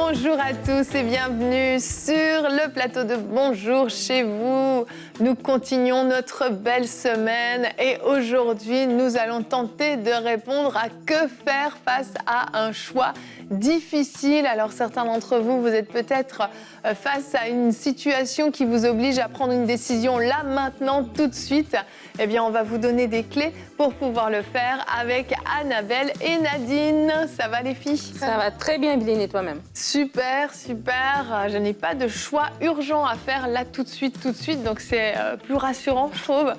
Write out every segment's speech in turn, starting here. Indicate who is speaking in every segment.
Speaker 1: Bonjour à tous et bienvenue sur le plateau de Bonjour chez vous. Nous continuons notre belle semaine et aujourd'hui, nous allons tenter de répondre à que faire face à un choix difficile. Alors certains d'entre vous, vous êtes peut-être face à une situation qui vous oblige à prendre une décision là, maintenant, tout de suite. Eh bien, on va vous donner des clés pour pouvoir le faire avec Annabelle et Nadine. Ça va les filles?
Speaker 2: Ça va très bien, Billine, et toi-même?
Speaker 1: Super, super. Je n'ai pas de choix urgent à faire là tout de suite. Donc c'est plus rassurant, je trouve.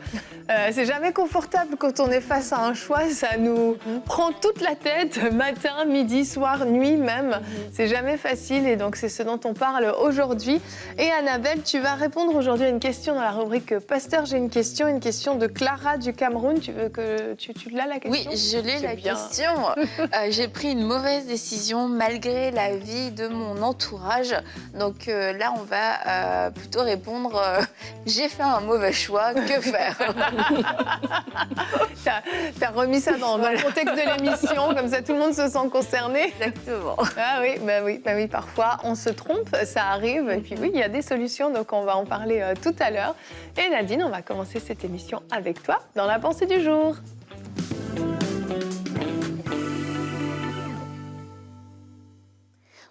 Speaker 1: C'est jamais confortable quand on est face à un choix. Ça nous prend toute la tête, matin, midi, soir, nuit même. C'est jamais facile et donc c'est ce dont on parle aujourd'hui. Et Annabelle, tu vas répondre aujourd'hui à une question dans la rubrique Pasteur, j'ai une question de Clara du Cameroun. Tu veux que tu l'as la question?
Speaker 3: Oui, je l'ai la question. J'ai pris une mauvaise décision malgré l'avis de mon entourage. Donc là, on va plutôt répondre j'ai fait un mauvais choix, que faire?
Speaker 1: T'as remis ça dans le contexte de l'émission, comme ça tout le monde se sent concerné.
Speaker 3: Exactement.
Speaker 1: Ah oui, bah oui, parfois on se trompe, ça arrive. Et puis oui, il y a des solutions, donc on va en parler tout à l'heure. Et Nadine, on va commencer cette émission avec toi dans la pensée du jour.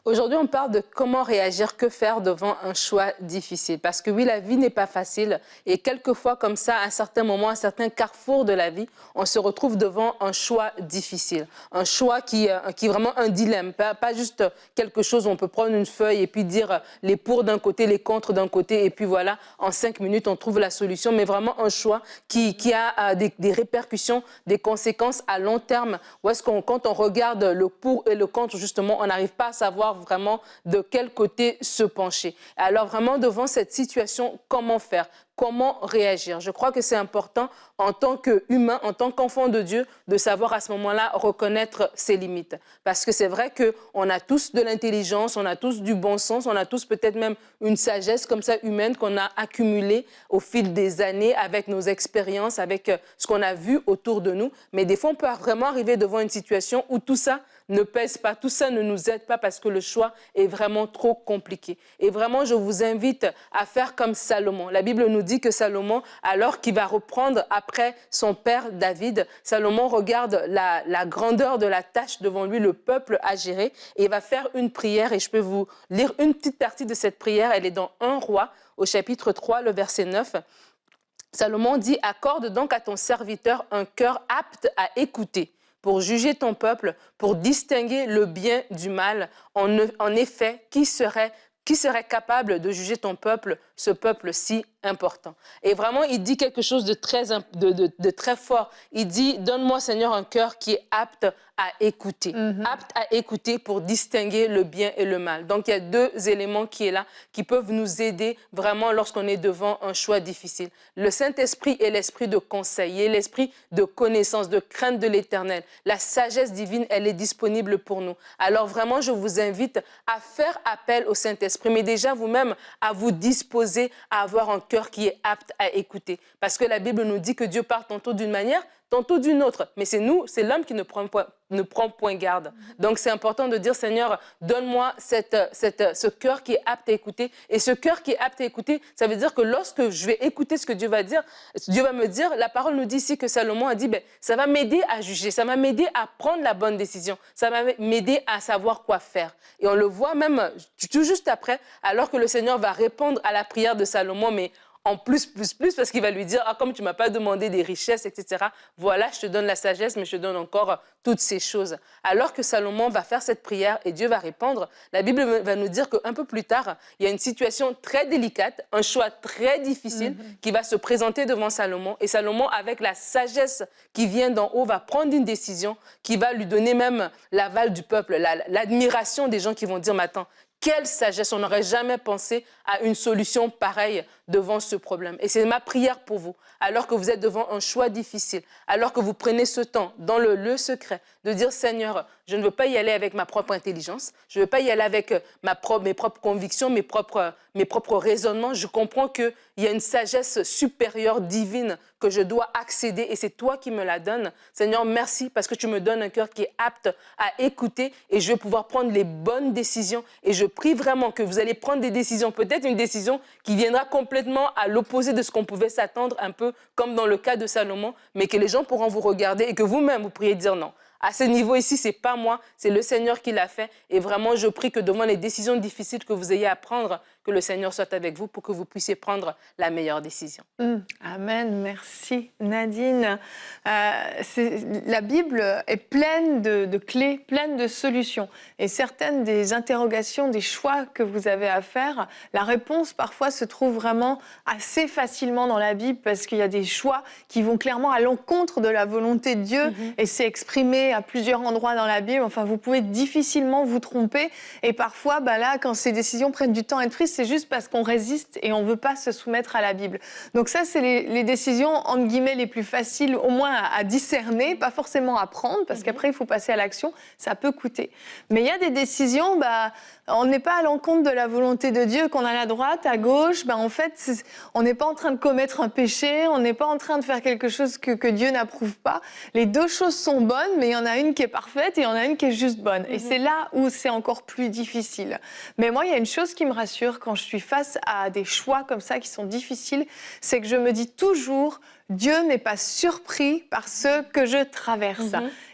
Speaker 2: Aujourd'hui, on parle de comment réagir, que faire devant un choix difficile. Parce que oui, la vie n'est pas facile. Et quelquefois, comme ça, à un certain moment, à un certain carrefour de la vie, on se retrouve devant un choix difficile. Un choix qui est vraiment un dilemme. Pas juste quelque chose où on peut prendre une feuille et puis dire les pour d'un côté, les contre d'un côté. Et puis voilà, en 5 minutes, on trouve la solution. Mais vraiment un choix qui a des répercussions, des conséquences à long terme. Où est-ce quand on regarde le pour et le contre, justement, on n'arrive pas à savoir vraiment de quel côté se pencher. Alors vraiment, devant cette situation, comment faire? Comment réagir? Je crois que c'est important en tant qu'humain, en tant qu'enfant de Dieu, de savoir à ce moment-là reconnaître ses limites. Parce que c'est vrai qu'on a tous de l'intelligence, on a tous du bon sens, on a tous peut-être même une sagesse comme ça humaine qu'on a accumulée au fil des années avec nos expériences, avec ce qu'on a vu autour de nous. Mais des fois, on peut vraiment arriver devant une situation où tout ça ne pèse pas, tout ça ne nous aide pas parce que le choix est vraiment trop compliqué. Et vraiment, je vous invite à faire comme Salomon. La Bible nous dit que Salomon, alors qu'il va reprendre après son père David, Salomon regarde la grandeur de la tâche devant lui, le peuple à gérer, et il va faire une prière. Et je peux vous lire une petite partie de cette prière. Elle est dans 1 Roi, au chapitre 3, le verset 9. Salomon dit « Accorde donc à ton serviteur un cœur apte à écouter, pour juger ton peuple, pour distinguer le bien du mal. En effet, qui serait capable de juger ton peuple, ce peuple si important? » Et vraiment, il dit quelque chose de très fort. Il dit, donne-moi, Seigneur, un cœur qui est apte à écouter. Apte à écouter pour distinguer le bien et le mal. Donc, il y a 2 éléments qui sont là, qui peuvent nous aider vraiment lorsqu'on est devant un choix difficile. Le Saint-Esprit est l'esprit de conseil, et l'esprit de connaissance, de crainte de l'Éternel. La sagesse divine, elle est disponible pour nous. Alors vraiment, je vous invite à faire appel au Saint-Esprit, mais déjà vous-même à vous disposer à avoir un cœur qui est apte à écouter. Parce que la Bible nous dit que Dieu parle tantôt d'une manière, tantôt d'une autre. Mais c'est l'homme qui ne prend point garde. Donc c'est important de dire, Seigneur, donne-moi ce cœur qui est apte à écouter. Et ce cœur qui est apte à écouter, ça veut dire que lorsque je vais écouter ce que Dieu va dire, Dieu va me dire, la parole nous dit ici que Salomon a dit, ça va m'aider à juger, ça va m'aider à prendre la bonne décision, ça va m'aider à savoir quoi faire. Et on le voit même tout juste après, alors que le Seigneur va répondre à la prière de Salomon, mais en plus, parce qu'il va lui dire, comme tu ne m'as pas demandé des richesses, etc., voilà, je te donne la sagesse, mais je te donne encore toutes ces choses. Alors que Salomon va faire cette prière et Dieu va répondre, la Bible va nous dire qu'un peu plus tard, il y a une situation très délicate, un choix très difficile qui va se présenter devant Salomon. Et Salomon, avec la sagesse qui vient d'en haut, va prendre une décision qui va lui donner même l'aval du peuple, l'admiration des gens qui vont dire, mais attends, quelle sagesse, on n'aurait jamais pensé à une solution pareille devant ce problème. Et c'est ma prière pour vous, alors que vous êtes devant un choix difficile, alors que vous prenez ce temps dans le lieu secret, de dire, Seigneur, je ne veux pas y aller avec ma propre intelligence, je ne veux pas y aller avec mes propres convictions, mes propres raisonnements. Je comprends qu'il y a une sagesse supérieure, divine, que je dois accéder et c'est toi qui me la donnes. Seigneur, merci parce que tu me donnes un cœur qui est apte à écouter et je vais pouvoir prendre les bonnes décisions. Et je prie vraiment que vous allez prendre des décisions, peut-être une décision qui viendra complètement à l'opposé de ce qu'on pouvait s'attendre, un peu comme dans le cas de Salomon, mais que les gens pourront vous regarder et que vous-même, vous priez dire non. À ce niveau ici, ce n'est pas moi, c'est le Seigneur qui l'a fait. Et vraiment, je prie que devant les décisions difficiles que vous ayez à prendre, que le Seigneur soit avec vous pour que vous puissiez prendre la meilleure décision.
Speaker 1: Amen, merci Nadine. La Bible est pleine de clés, pleine de solutions. Et certaines des interrogations, des choix que vous avez à faire, la réponse parfois se trouve vraiment assez facilement dans la Bible parce qu'il y a des choix qui vont clairement à l'encontre de la volonté de Dieu et c'est exprimé à plusieurs endroits dans la Bible. Enfin, vous pouvez difficilement vous tromper et parfois, là, quand ces décisions prennent du temps à être prises, c'est juste parce qu'on résiste et on ne veut pas se soumettre à la Bible. Donc ça, c'est les décisions, entre guillemets, les plus faciles, au moins à discerner, pas forcément à prendre, parce qu'après, il faut passer à l'action, ça peut coûter. Mais il y a des décisions, on n'est pas à l'encontre de la volonté de Dieu, qu'on a la droite, à gauche, en fait, on n'est pas en train de commettre un péché, on n'est pas en train de faire quelque chose que Dieu n'approuve pas. Les deux choses sont bonnes, mais il y en a une qui est parfaite et il y en a une qui est juste bonne. Et c'est là où c'est encore plus difficile. Mais moi, il y a une chose qui me rassure quand je suis face à des choix comme ça qui sont difficiles, c'est que je me dis toujours, Dieu n'est pas surpris par ce que je traverse.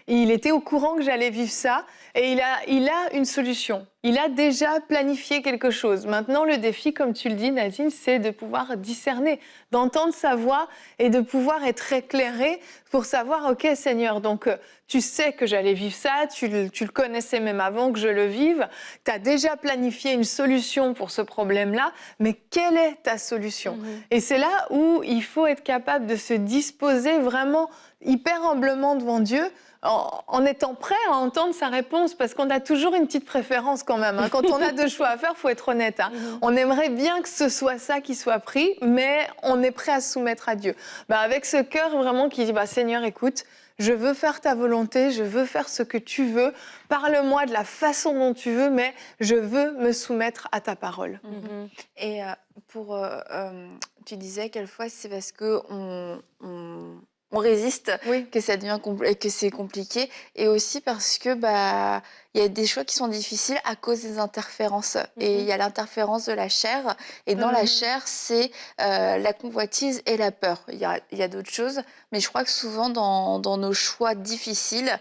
Speaker 1: Il était au courant que j'allais vivre ça et il a une solution. Il a déjà planifié quelque chose. Maintenant, le défi, comme tu le dis, Nadine, c'est de pouvoir discerner, d'entendre sa voix et de pouvoir être éclairé pour savoir, OK, Seigneur, donc tu sais que j'allais vivre ça, tu le connaissais même avant que je le vive, tu as déjà planifié une solution pour ce problème-là, mais quelle est ta solution ? Et c'est là où il faut être capable de se disposer vraiment hyper humblement devant Dieu, en étant prêt à entendre sa réponse, parce qu'on a toujours une petite préférence quand même. Quand on a deux choix à faire, il faut être honnête. On aimerait bien que ce soit ça qui soit pris, mais on est prêt à se soumettre à Dieu. Avec ce cœur vraiment qui dit, Seigneur, écoute, je veux faire ta volonté, je veux faire ce que tu veux, parle-moi de la façon dont tu veux, mais je veux me soumettre à ta parole.
Speaker 3: Et tu disais quelquefois c'est parce que on résiste, que ça devient que c'est compliqué, et aussi parce que il y a des choix qui sont difficiles à cause des interférences. Et il y a l'interférence de la chair, et dans la chair, c'est la convoitise et la peur. Il y a d'autres choses, mais je crois que souvent dans nos choix difficiles,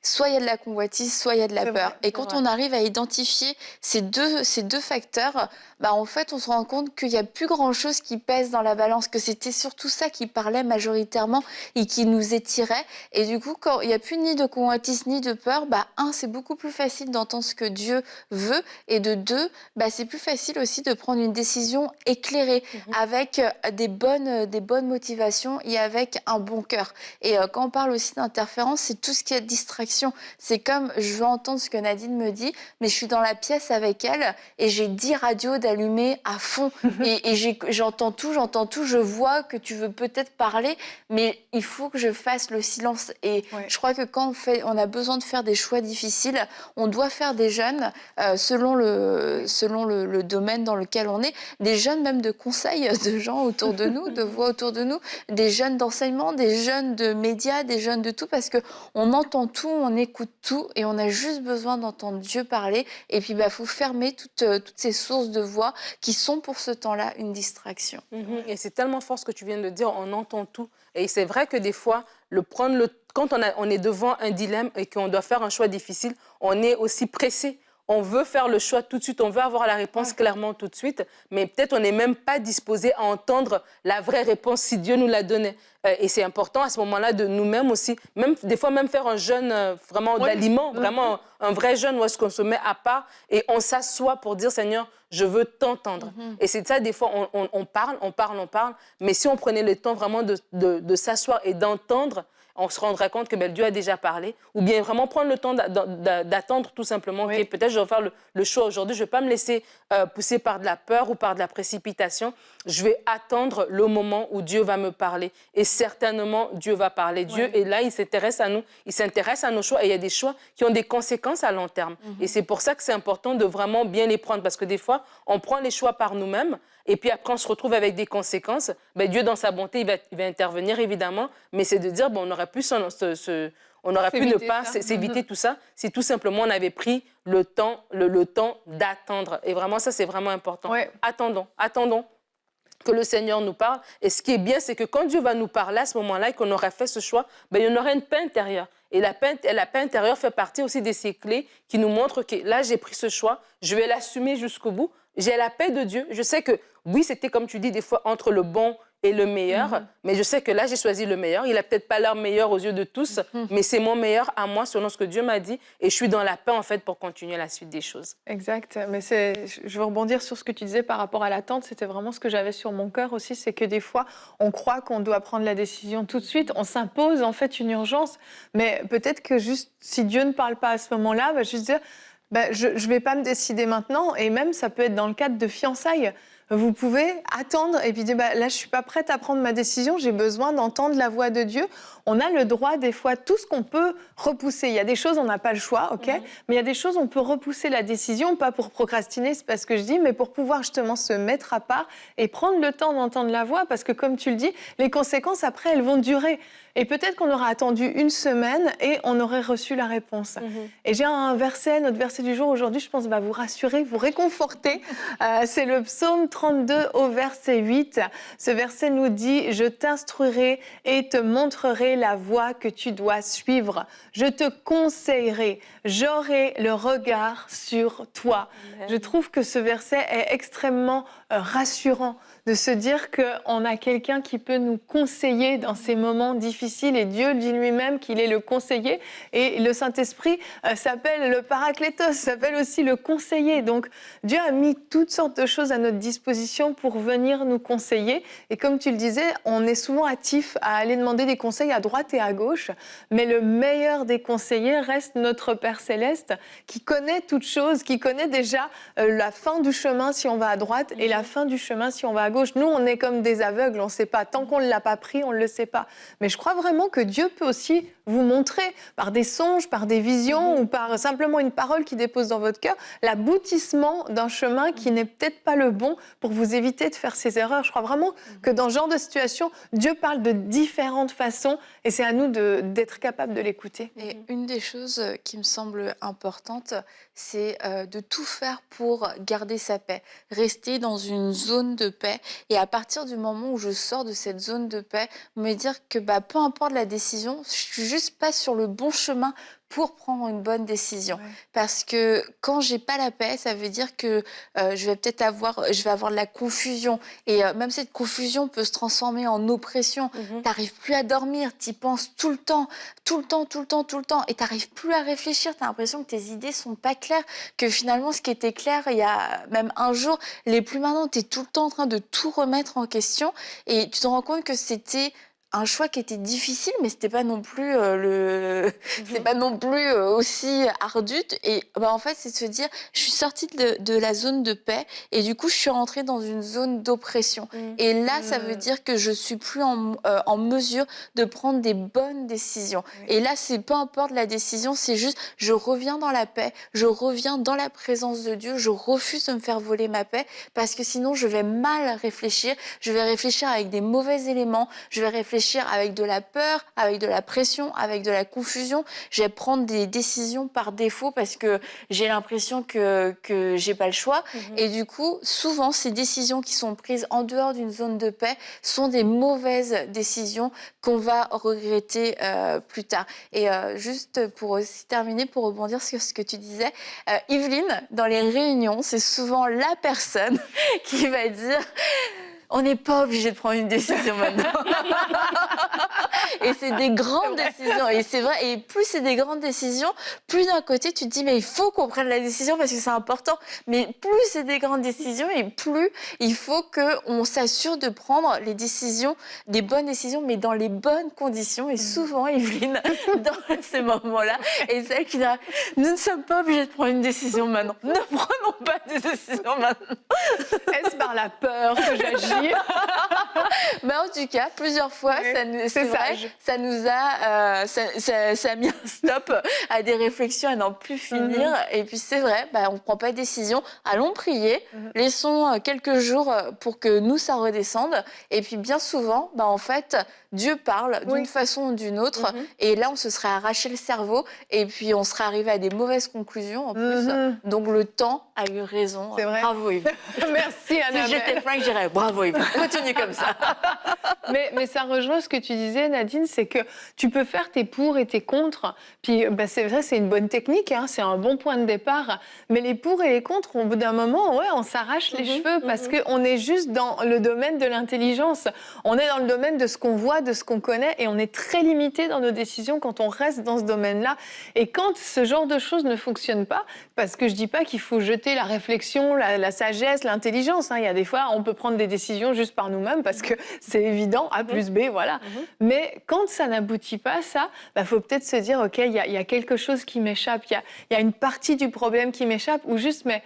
Speaker 3: soit il y a de la convoitise, soit il y a de la peur. Et quand on arrive à identifier ces deux facteurs, en fait, on se rend compte qu'il n'y a plus grand-chose qui pèse dans la balance, que c'était surtout ça qui parlait majoritairement et qui nous étirait. Et du coup, quand il n'y a plus ni de convoitise ni de peur, c'est beaucoup plus facile d'entendre ce que Dieu veut. Et de deux, c'est plus facile aussi de prendre une décision éclairée, avec des bonnes motivations et avec un bon cœur. Et quand on parle aussi d'interférence, c'est tout ce qui est distraction. C'est comme, je veux entendre ce que Nadine me dit, mais je suis dans la pièce avec elle et j'ai 10 radios d'allumées à fond. et j'entends tout, je vois que tu veux peut-être parler, mais il faut que je fasse le silence. Et je crois que quand on a besoin de faire des choix difficiles, on doit faire des jeûnes selon le domaine dans lequel on est, des jeûnes même de conseils de gens autour de nous, de voix autour de nous, des jeûnes d'enseignement, des jeûnes de médias, des jeûnes de tout, parce qu'on entend tout, on écoute tout, et on a juste besoin d'entendre Dieu parler. Et puis, faut fermer toutes ces sources de voix qui sont pour ce temps-là une distraction.
Speaker 2: Et c'est tellement fort ce que tu viens de dire, on entend tout. Et c'est vrai que des fois, quand on est devant un dilemme et qu'on doit faire un choix difficile, on est aussi pressé. On veut faire le choix tout de suite, on veut avoir la réponse clairement tout de suite, mais peut-être on n'est même pas disposé à entendre la vraie réponse si Dieu nous la donnait. Et c'est important à ce moment-là de nous-mêmes aussi, des fois même faire un jeûne vraiment d'aliments, vraiment un vrai jeûne où est-ce qu'on se met à part et on s'assoit pour dire Seigneur, je veux t'entendre. Et c'est ça, des fois, on parle, mais si on prenait le temps vraiment de s'asseoir et d'entendre, on se rendra compte que Dieu a déjà parlé, ou bien vraiment prendre le temps d'attendre tout simplement. Okay, peut-être je vais faire le choix aujourd'hui, je ne vais pas me laisser pousser par de la peur ou par de la précipitation. Je vais attendre le moment où Dieu va me parler. Et certainement Dieu va parler. Dieu est là, il s'intéresse à nous, il s'intéresse à nos choix et il y a des choix qui ont des conséquences à long terme. Et c'est pour ça que c'est important de vraiment bien les prendre parce que des fois, on prend les choix par nous-mêmes et puis après, on se retrouve avec des conséquences. Ben, Dieu, dans sa bonté, il va intervenir évidemment, mais c'est de dire, bon, on aurait pu on aurait pu ne pas s'éviter tout ça si tout simplement on avait pris le temps d'attendre. Et vraiment, ça, c'est vraiment important. Ouais. Attendons que le Seigneur nous parle. Et ce qui est bien, c'est que quand Dieu va nous parler à ce moment-là et qu'on aurait fait ce choix, ben, il y en aurait une paix intérieure. Et la paix intérieure fait partie aussi de ces clés qui nous montrent que là, j'ai pris ce choix, je vais l'assumer jusqu'au bout. J'ai la paix de Dieu. Je sais que, oui, c'était comme tu dis, des fois entre le bon et le meilleur, mais je sais que là, j'ai choisi le meilleur. Il n'a peut-être pas l'air meilleur aux yeux de tous, mais c'est mon meilleur à moi, selon ce que Dieu m'a dit. Et je suis dans la paix, en fait, pour continuer la suite des choses.
Speaker 1: Exact. Mais je veux rebondir sur ce que tu disais par rapport à l'attente. C'était vraiment ce que j'avais sur mon cœur aussi. C'est que des fois, on croit qu'on doit prendre la décision tout de suite. On s'impose, en fait, une urgence. Mais peut-être que juste, si Dieu ne parle pas à ce moment-là, bah, juste dire, bah, je ne vais pas me décider maintenant. Et même, ça peut être dans le cadre de fiançailles. Vous pouvez attendre et puis dire bah, là, je ne suis pas prête à prendre ma décision, j'ai besoin d'entendre la voix de Dieu. On a le droit, des fois, tout ce qu'on peut repousser. Il y a des choses, on n'a pas le choix, ok, mais il y a des choses, on peut repousser la décision, pas pour procrastiner, c'est pas ce que je dis, mais pour pouvoir justement se mettre à part et prendre le temps d'entendre la voix, parce que comme tu le dis, les conséquences, après, elles vont durer. Et peut-être qu'on aura attendu une semaine et on aurait reçu la réponse. Et j'ai un verset, notre verset du jour aujourd'hui, je pense, va vous rassurer, vous réconforter. C'est le psaume 32 au verset 8. Ce verset nous dit « Je t'instruirai et te montrerai la voie que tu dois suivre. Je te conseillerai, j'aurai le regard sur toi. » Je trouve que ce verset est extrêmement rassurant de se dire qu'on a quelqu'un qui peut nous conseiller dans ces moments difficiles. Et Dieu dit lui-même qu'il est le conseiller. Et le Saint-Esprit s'appelle le Paraclétos, s'appelle aussi le conseiller. Donc Dieu a mis toutes sortes de choses à notre disposition pour venir nous conseiller. Et comme tu le disais, on est souvent hâtif à aller demander des conseils à droite et à gauche. Mais le meilleur des conseillers reste notre Père Céleste qui connaît toutes choses, qui connaît déjà la fin du chemin si on va à droite et la fin du chemin si on va à gauche. Nous, on est comme des aveugles, on ne sait pas. Tant qu'on ne l'a pas pris, on ne le sait pas. Mais je crois vraiment que Dieu peut aussi vous montrer, par des songes, par des visions ou par simplement une parole qui dépose dans votre cœur, l'aboutissement d'un chemin qui n'est peut-être pas le bon pour vous éviter de faire ces erreurs. Je crois vraiment que dans ce genre de situation, Dieu parle de différentes façons et c'est à nous d'être capables de l'écouter.
Speaker 3: Et une des choses qui me semble importante, c'est de tout faire pour garder sa paix, rester dans une zone de paix. Et à partir du moment où je sors de cette zone de paix, me dire que peu importe la décision, je suis juste pas sur le bon chemin pour prendre une bonne décision. Ouais. Parce que quand j'ai pas la paix, ça veut dire que je vais avoir de la confusion. Et même cette confusion peut se transformer en oppression. T'arrives plus à dormir, t'y penses tout le temps. Et t'arrives plus à réfléchir. T'as l'impression que tes idées sont pas claires, que finalement, ce qui était clair il y a même un jour, l'est plus maintenant. T'es tout le temps en train de tout remettre en question. Et tu te rends compte que c'était un choix qui était difficile, mais c'était pas non plus c'était pas non plus aussi ardu. Et en fait, c'est de se dire, je suis sortie de la zone de paix et du coup, je suis rentrée dans une zone d'oppression. Et là, ça veut dire que je suis plus en mesure de prendre des bonnes décisions. Et là, c'est peu importe la décision, c'est juste, je reviens dans la paix, je reviens dans la présence de Dieu, je refuse de me faire voler ma paix parce que sinon, je vais mal réfléchir, je vais réfléchir avec des mauvais éléments, je vais réfléchir avec de la peur, avec de la pression, avec de la confusion. Je vais prendre des décisions par défaut parce que j'ai l'impression que j'ai pas le choix. Et du coup, souvent, ces décisions qui sont prises en dehors d'une zone de paix sont des mauvaises décisions qu'on va regretter plus tard. Et juste pour aussi terminer, pour rebondir sur ce que tu disais, Yveline, dans les réunions, c'est souvent la personne qui va dire... On n'est pas obligé de prendre une décision maintenant. Et c'est des grandes décisions. Et c'est vrai. Et plus c'est des grandes décisions, plus d'un côté, tu te dis, mais il faut qu'on prenne la décision parce que c'est important. Mais plus c'est des grandes décisions et plus il faut qu'on s'assure de prendre les décisions, des bonnes décisions, mais dans les bonnes conditions. Et souvent, Evelyne, dans ces moments-là, est celle qui dit, nous ne sommes pas obligés de prendre une décision maintenant. Ne prenons pas de décision maintenant.
Speaker 1: Est-ce par la peur que j'agis?
Speaker 3: Mais en tout cas, plusieurs fois,
Speaker 1: Oui,
Speaker 3: c'est vrai, ça nous a, ça a mis un stop à des réflexions à n'en plus finir. Et puis c'est vrai, on ne prend pas de décision. Allons prier, laissons quelques jours pour que nous, ça redescende. Et puis bien souvent, en fait, Dieu parle d'une façon ou d'une autre. Et là, on se serait arraché le cerveau et puis on serait arrivé à des mauvaises conclusions en plus. Donc le temps a eu raison.
Speaker 1: C'est vrai.
Speaker 3: Bravo Yves.
Speaker 1: Merci Annabelle.
Speaker 3: Si j'étais Franck, je dirais bravo Yves. Continue comme ça.
Speaker 1: Mais ça rejoint ce que tu disais, Nadine, c'est que tu peux faire tes pour et tes contre. Puis c'est vrai, c'est une bonne technique, hein, c'est un bon point de départ. Mais les pour et les contre, au bout d'un moment, on s'arrache les cheveux parce qu'on est juste dans le domaine de l'intelligence. On est dans le domaine de ce qu'on voit, de ce qu'on connaît, et on est très limité dans nos décisions quand on reste dans ce domaine-là. Et quand ce genre de choses ne fonctionne pas, parce que je dis pas qu'il faut jeter la réflexion, la sagesse, l'intelligence. Hein. Il y a des fois, on peut prendre des décisions juste par nous-mêmes parce que c'est évident, A plus B, voilà. Mais quand ça n'aboutit pas à ça, faut peut-être se dire, OK, il y a quelque chose qui m'échappe, il y a une partie du problème qui m'échappe, ou juste, mais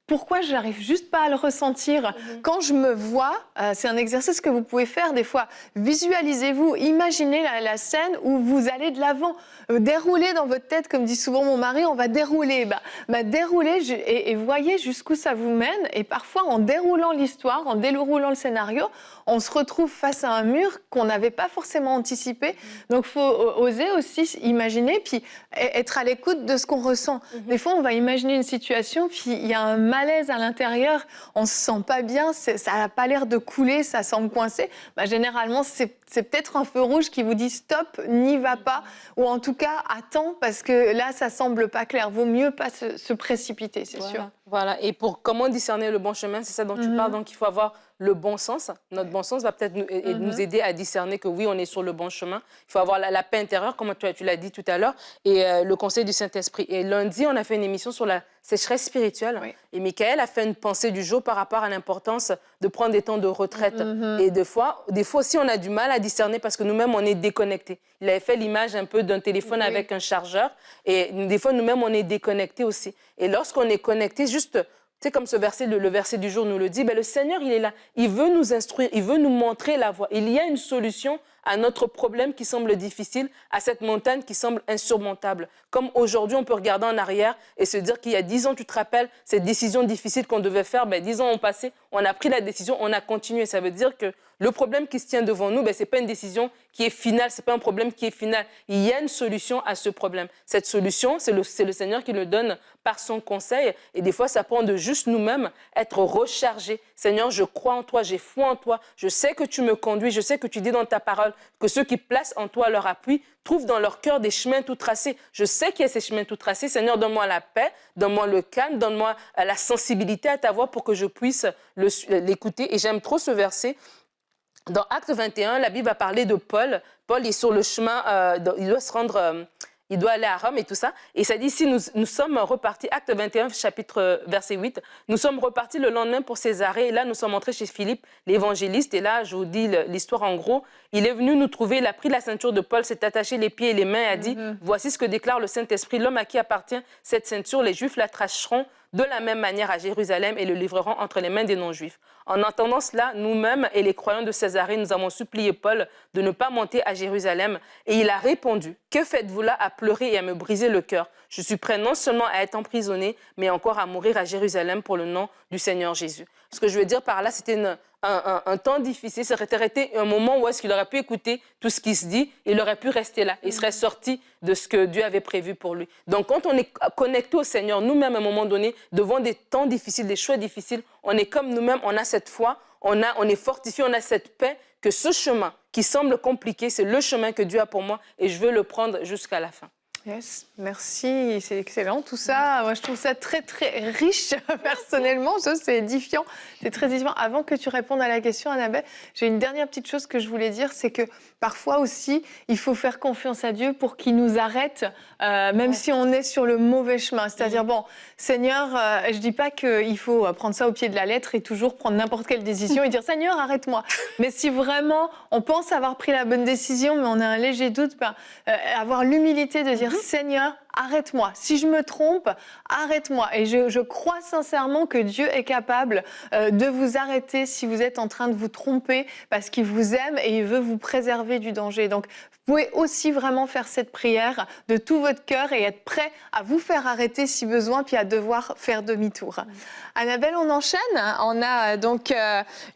Speaker 1: pourquoi je n'arrive juste pas à le ressentir? Quand je me vois, c'est un exercice que vous pouvez faire des fois. Visualisez-vous, imaginez la scène où vous allez de l'avant. Déroulez dans votre tête, comme dit souvent mon mari, on va dérouler. Déroulez et voyez jusqu'où ça vous mène. Et parfois, en déroulant l'histoire, en déroulant le scénario, on se retrouve face à un mur qu'on n'avait pas forcément anticipé. Donc, il faut oser aussi imaginer, puis être à l'écoute de ce qu'on ressent. Des fois, on va imaginer une situation, puis il y a un malaise à l'intérieur, on se sent pas bien, ça n'a pas l'air de couler, ça semble coincé. Généralement, c'est peut-être un feu rouge qui vous dit stop, n'y va pas, ou en tout cas attends, parce que là, ça semble pas clair. Vaut mieux pas se précipiter, c'est sûr.
Speaker 2: Voilà, et pour comment discerner le bon chemin, c'est ça dont tu parles, donc il faut avoir le bon sens. Notre bon sens va peut-être nous aider à discerner que oui, on est sur le bon chemin. Il faut avoir la paix intérieure, comme tu l'as dit tout à l'heure, et le conseil du Saint-Esprit. Et lundi, on a fait une émission sur la sécheresse spirituelle. Oui. Et Michael a fait une pensée du jour par rapport à l'importance de prendre des temps de retraite. Et des fois aussi, on a du mal à discerner parce que nous-mêmes, on est déconnectés. Il avait fait l'image un peu d'un téléphone avec un chargeur. Et des fois, nous-mêmes, on est déconnectés aussi. Et lorsqu'on est connecté, juste... Tu sais, comme ce verset, le verset du jour nous le dit, le Seigneur, il est là. Il veut nous instruire, il veut nous montrer la voie. Il y a une solution à notre problème qui semble difficile, à cette montagne qui semble insurmontable. Comme aujourd'hui, on peut regarder en arrière et se dire qu'il y a 10 ans, tu te rappelles, cette décision difficile qu'on devait faire, 10 ans ont passé, on a pris la décision, on a continué. Ça veut dire que le problème qui se tient devant nous, ce n'est pas une décision qui est finale, ce n'est pas un problème qui est final. Il y a une solution à ce problème. Cette solution, c'est le Seigneur qui le donne par son conseil. Et des fois, ça prend de juste nous-mêmes être rechargés. Seigneur, je crois en toi, j'ai foi en toi. Je sais que tu me conduis, je sais que tu dis dans ta parole que ceux qui placent en toi leur appui trouvent dans leur cœur des chemins tout tracés. Je sais qu'il y a ces chemins tout tracés. Seigneur, donne-moi la paix, donne-moi le calme, donne-moi la sensibilité à ta voix pour que je puisse l'écouter. Et j'aime trop ce verset. Dans Acte 21, la Bible va parler de Paul. Paul est sur le chemin, il doit se rendre... il doit aller à Rome et tout ça. Et ça dit ici, nous sommes repartis, Acte 21, chapitre verset 8, nous sommes repartis le lendemain pour Césarée. Et là, nous sommes entrés chez Philippe, l'évangéliste. Et là, je vous dis l'histoire en gros. Il est venu nous trouver, il a pris la ceinture de Paul, s'est attaché les pieds et les mains et a dit, voici ce que déclare le Saint-Esprit, l'homme à qui appartient cette ceinture, les Juifs l'attracheront de la même manière à Jérusalem et le livreront entre les mains des non-juifs. En entendant cela, nous-mêmes et les croyants de Césarée, nous avons supplié Paul de ne pas monter à Jérusalem. Et il a répondu, « Que faites-vous là à pleurer et à me briser le cœur? Je suis prêt non seulement à être emprisonné, mais encore à mourir à Jérusalem pour le nom du Seigneur Jésus. » Ce que je veux dire par là, c'était un temps difficile. Ça aurait été un moment où est-ce qu'il aurait pu écouter tout ce qui se dit, il aurait pu rester là. Il serait sorti de ce que Dieu avait prévu pour lui. Donc, quand on est connecté au Seigneur, nous-mêmes, à un moment donné, devant des temps difficiles, des choix difficiles, on est comme nous-mêmes, on a cette foi, on est fortifié, on a cette paix, que ce chemin qui semble compliqué, c'est le chemin que Dieu a pour moi et je veux le prendre jusqu'à la fin.
Speaker 1: Yes, merci, c'est excellent tout ça. Moi, je trouve ça très, très riche personnellement. Ça, c'est édifiant. C'est très édifiant. Avant que tu répondes à la question, Annabelle, j'ai une dernière petite chose que je voulais dire, c'est que parfois aussi, il faut faire confiance à Dieu pour qu'il nous arrête, même si on est sur le mauvais chemin. C'est-à-dire, bon, Seigneur, je dis pas qu'il faut prendre ça au pied de la lettre et toujours prendre n'importe quelle décision et dire, Seigneur, arrête-moi. Mais si vraiment on pense avoir pris la bonne décision, mais on a un léger doute, avoir l'humilité de dire, Seigneur, arrête-moi. Si je me trompe, arrête-moi. Et je crois sincèrement que Dieu est capable de vous arrêter si vous êtes en train de vous tromper parce qu'il vous aime et il veut vous préserver du danger. Donc, vous pouvez aussi vraiment faire cette prière de tout votre cœur et être prêt à vous faire arrêter si besoin, puis à devoir faire demi-tour. Annabelle, on enchaîne. On a donc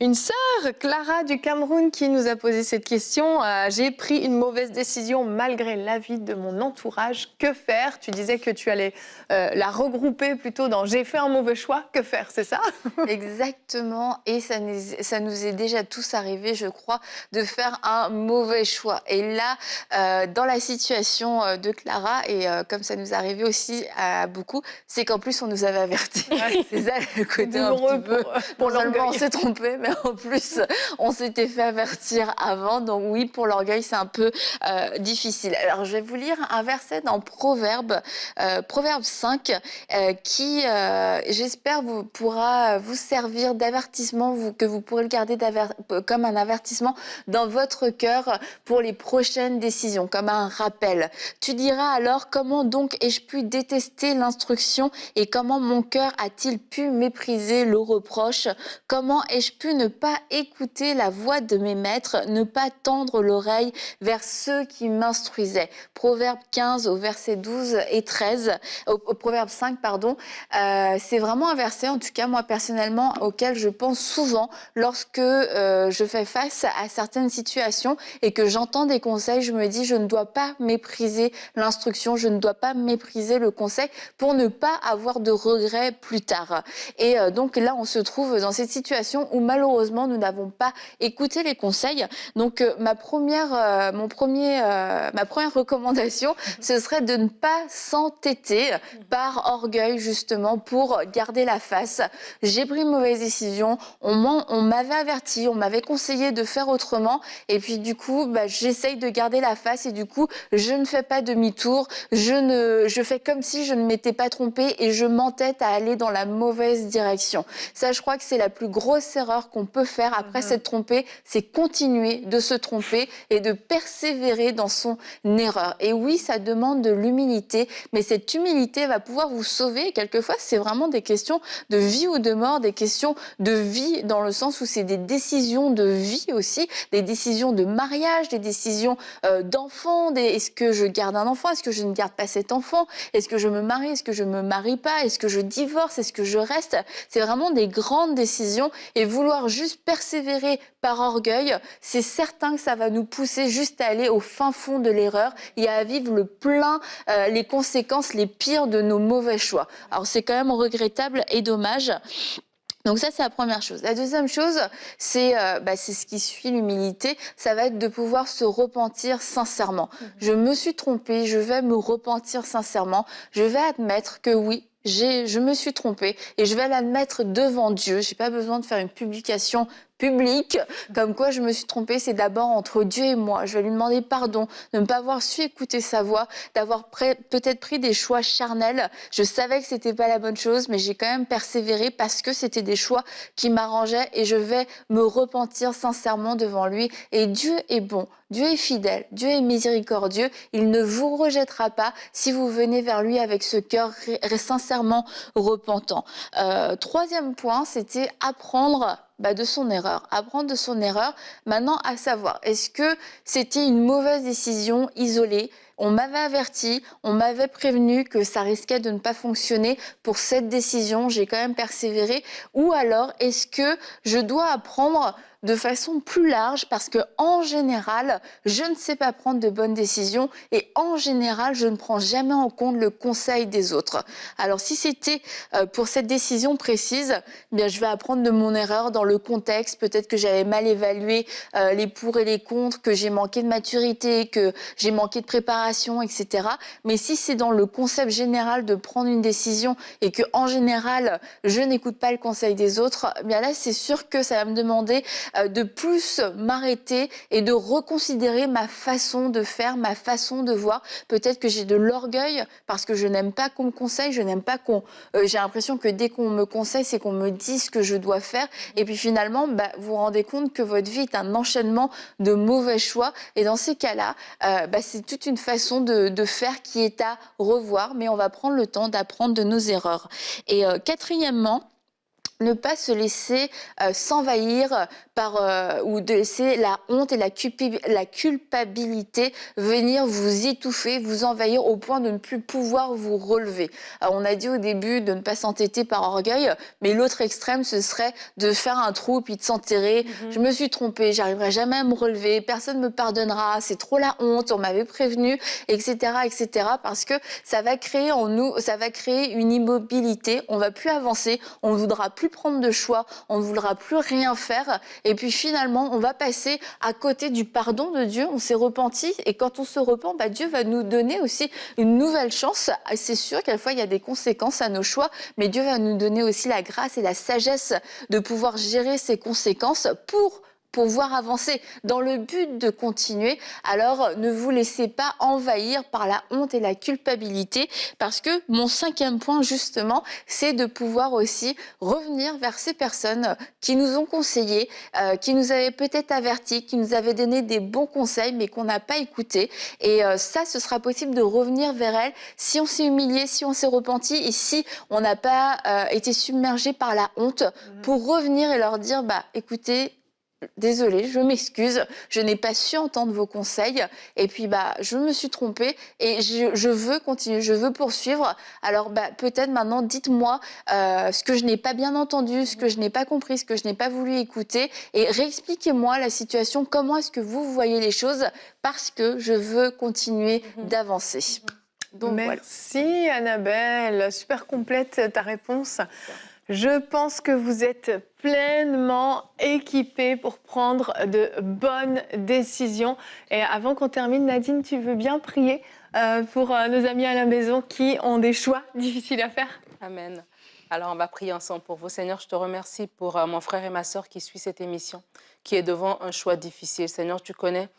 Speaker 1: une sœur, Clara du Cameroun, qui nous a posé cette question. J'ai pris une mauvaise décision malgré l'avis de mon entourage. Que faire? Tu disais que tu allais la regrouper plutôt dans « j'ai fait un mauvais choix ». Que faire, c'est ça?
Speaker 3: Exactement. Et ça nous est déjà tous arrivé, je crois, de faire un mauvais choix. Et là, dans la situation de Clara, et comme ça nous arrivait aussi à beaucoup, c'est qu'en plus, on nous avait avertis. Ouais. C'est ça le côté un petit peu...
Speaker 1: Pour
Speaker 3: l'orgueil. On s'est trompé, mais en plus, on s'était fait avertir avant. Donc oui, pour l'orgueil, c'est un peu difficile. Alors, je vais vous lire un verset dans Proverbe 5, qui, j'espère, pourra vous servir d'avertissement, que vous pourrez le garder comme un avertissement dans votre cœur pour les prochaines décisions, comme un rappel. Tu diras alors, comment donc ai-je pu détester l'instruction et comment mon cœur a-t-il pu mépriser le reproche? Comment ai-je pu ne pas écouter la voix de mes maîtres, ne pas tendre l'oreille vers ceux qui m'instruisaient? Proverbe 15 au verset 12 et 13, au Proverbe 5, pardon. C'est vraiment un verset, en tout cas moi personnellement, auquel je pense souvent lorsque je fais face à certaines situations et que j'entends des conseils. Je me dis, je ne dois pas mépriser l'instruction, je ne dois pas mépriser le conseil pour ne pas avoir de regrets plus tard. Et donc là, on se trouve dans cette situation où malheureusement, nous n'avons pas écouté les conseils. Donc ma première recommandation, ce serait de ne pas s'entêter par orgueil justement pour garder la face. J'ai pris une mauvaise décision, on m'avait averti, on m'avait conseillé de faire autrement et puis du coup, j'essaye de garder la face et du coup, je ne fais pas demi-tour, je fais comme si je ne m'étais pas trompée et je m'entête à aller dans la mauvaise direction. Ça, je crois que c'est la plus grosse erreur qu'on peut faire après s'être trompé, c'est continuer de se tromper et de persévérer dans son erreur. Et oui, ça demande de l'humilité, mais cette humilité va pouvoir vous sauver. Quelquefois, c'est vraiment des questions de vie ou de mort, des questions de vie dans le sens où c'est des décisions de vie aussi, des décisions de mariage, des décisions d'enfants. Est-ce que je garde un enfant? Est-ce que je ne garde pas cet enfant? Est-ce que je me marie? Est-ce que je me marie pas? Est-ce que je divorce? Est-ce que je reste? C'est vraiment des grandes décisions et vouloir juste persévérer par orgueil, c'est certain que ça va nous pousser juste à aller au fin fond de l'erreur et à vivre les conséquences les pires de nos mauvais choix. Alors c'est quand même regrettable et dommage. Donc ça, c'est la première chose. La deuxième chose, c'est ce qui suit l'humilité, ça va être de pouvoir se repentir sincèrement. Je me suis trompée, je vais me repentir sincèrement, je vais admettre que oui, je me suis trompée et je vais l'admettre devant Dieu. J'ai pas besoin de faire une publication publique, comme quoi je me suis trompée, c'est d'abord entre Dieu et moi. Je vais lui demander pardon de ne pas avoir su écouter sa voix, d'avoir peut-être pris des choix charnels. Je savais que c'était pas la bonne chose, mais j'ai quand même persévéré parce que c'était des choix qui m'arrangeaient et je vais me repentir sincèrement devant lui. Et Dieu est bon, Dieu est fidèle, Dieu est miséricordieux. Il ne vous rejettera pas si vous venez vers lui avec ce cœur sincèrement repentant. Troisième point, c'était apprendre de son erreur. Apprendre de son erreur. Maintenant, à savoir, est-ce que c'était une mauvaise décision isolée? On m'avait averti, on m'avait prévenu que ça risquait de ne pas fonctionner pour cette décision. J'ai quand même persévéré. Ou alors, est-ce que je dois apprendre de façon plus large parce que en général, je ne sais pas prendre de bonnes décisions et en général, je ne prends jamais en compte le conseil des autres. Alors si c'était pour cette décision précise, eh bien, je vais apprendre de mon erreur dans le contexte. Peut-être que j'avais mal évalué les pour et les contre, que j'ai manqué de maturité, que j'ai manqué de préparation, etc. Mais si c'est dans le concept général de prendre une décision et que en général, je n'écoute pas le conseil des autres, eh bien là, c'est sûr que ça va me demander de plus m'arrêter et de reconsidérer ma façon de faire, ma façon de voir. Peut-être que j'ai de l'orgueil parce que je n'aime pas qu'on me conseille, je n'aime pas qu'on... j'ai l'impression que dès qu'on me conseille, c'est qu'on me dit ce que je dois faire. Et puis finalement, vous vous rendez compte que votre vie est un enchaînement de mauvais choix. Et dans ces cas-là, c'est toute une façon de faire qui est à revoir. Mais on va prendre le temps d'apprendre de nos erreurs. Et quatrièmement, ne pas se laisser s'envahir par ou de laisser la honte et la culpabilité venir vous étouffer, vous envahir au point de ne plus pouvoir vous relever. Alors, on a dit au début de ne pas s'entêter par orgueil, mais l'autre extrême, ce serait de faire un trou puis de s'enterrer. Je me suis trompée, j'arriverai jamais à me relever, personne me pardonnera, c'est trop la honte, on m'avait prévenu, etc., etc. Parce que ça va créer en nous, ça va créer une immobilité, on va plus avancer, on ne voudra plus prendre de choix, on ne voudra plus rien faire et puis finalement on va passer à côté du pardon de Dieu, on s'est repenti et quand on se repent, Dieu va nous donner aussi une nouvelle chance. C'est sûr qu'à la fois il y a des conséquences à nos choix, mais Dieu va nous donner aussi la grâce et la sagesse de pouvoir gérer ces conséquences pour pouvoir avancer dans le but de continuer. Alors, ne vous laissez pas envahir par la honte et la culpabilité parce que mon 5e point, justement, c'est de pouvoir aussi revenir vers ces personnes qui nous ont conseillé, qui nous avaient peut-être avertis, qui nous avaient donné des bons conseils, mais qu'on n'a pas écouté. Et ça, ce sera possible de revenir vers elles si on s'est humilié, si on s'est repenti et si on n'a pas été submergé par la honte pour revenir et leur dire, écoutez, désolée, je m'excuse, je n'ai pas su entendre vos conseils et puis je me suis trompée et je veux continuer, je veux poursuivre. Alors peut-être maintenant dites-moi ce que je n'ai pas bien entendu, ce que je n'ai pas compris, ce que je n'ai pas voulu écouter et réexpliquez-moi la situation, comment est-ce que vous voyez les choses parce que je veux continuer d'avancer.
Speaker 1: Donc, merci Annabelle, super complète ta réponse. Je pense que vous êtes pleinement équipés pour prendre de bonnes décisions. Et avant qu'on termine, Nadine, tu veux bien prier pour nos amis à la maison qui ont des choix difficiles à faire?
Speaker 2: Amen. Alors, on va prier ensemble pour vous. Seigneur, je te remercie pour mon frère et ma sœur qui suit cette émission, qui est devant un choix difficile. Seigneur, tu connais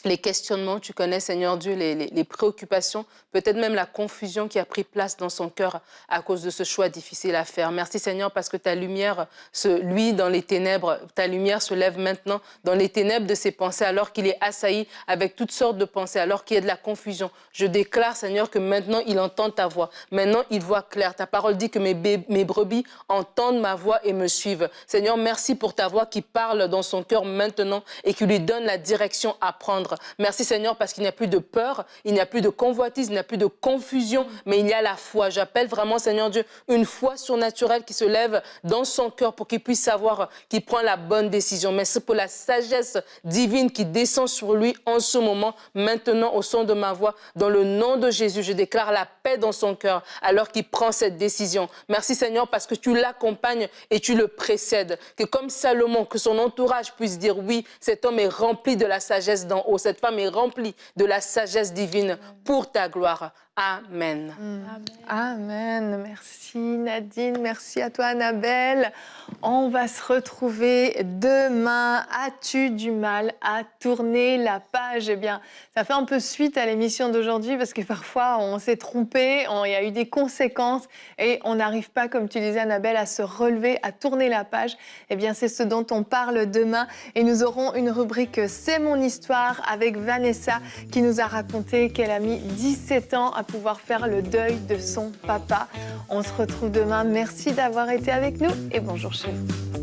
Speaker 2: les questionnements, tu connais, Seigneur Dieu, les préoccupations, peut-être même la confusion qui a pris place dans son cœur à cause de ce choix difficile à faire. Merci, Seigneur, parce que ta lumière luit dans les ténèbres. Ta lumière se lève maintenant dans les ténèbres de ses pensées, alors qu'il est assailli avec toutes sortes de pensées, alors qu'il y a de la confusion. Je déclare, Seigneur, que maintenant, il entend ta voix. Maintenant, il voit clair. Ta parole dit que mes brebis entendent ma voix et me suivent. Seigneur, merci pour ta voix qui parle dans son cœur maintenant et qui lui donne la direction à prendre. Merci Seigneur parce qu'il n'y a plus de peur, il n'y a plus de convoitise, il n'y a plus de confusion, mais il y a la foi. J'appelle vraiment Seigneur Dieu une foi surnaturelle qui se lève dans son cœur pour qu'il puisse savoir qu'il prend la bonne décision. Merci pour la sagesse divine qui descend sur lui en ce moment, maintenant au son de ma voix. Dans le nom de Jésus, je déclare la paix dans son cœur alors qu'il prend cette décision. Merci Seigneur parce que tu l'accompagnes et tu le précèdes. Que comme Salomon, que son entourage puisse dire oui, cet homme est rempli de la sagesse d'en haut. Cette femme est remplie de la sagesse divine pour ta gloire. Amen.
Speaker 1: Amen. Merci Nadine, merci à toi Annabelle. On va se retrouver demain. As-tu du mal à tourner la page? Eh bien, ça fait un peu suite à l'émission d'aujourd'hui parce que parfois on s'est trompé, il y a eu des conséquences et on n'arrive pas, comme tu disais Annabelle, à se relever, à tourner la page. Eh bien, c'est ce dont on parle demain et nous aurons une rubrique « C'est mon histoire » avec Vanessa qui nous a raconté qu'elle a mis 17 ans à pouvoir faire le deuil de son papa. On se retrouve demain. Merci d'avoir été avec nous et bonjour chez vous.